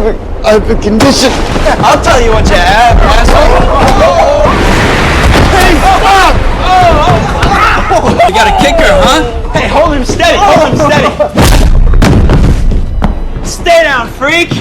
I have a condition. I'll tell you what you have, asshole. Hey, stop! You got a kicker, huh? Hey, hold him steady, hold him steady. Stay down, freak.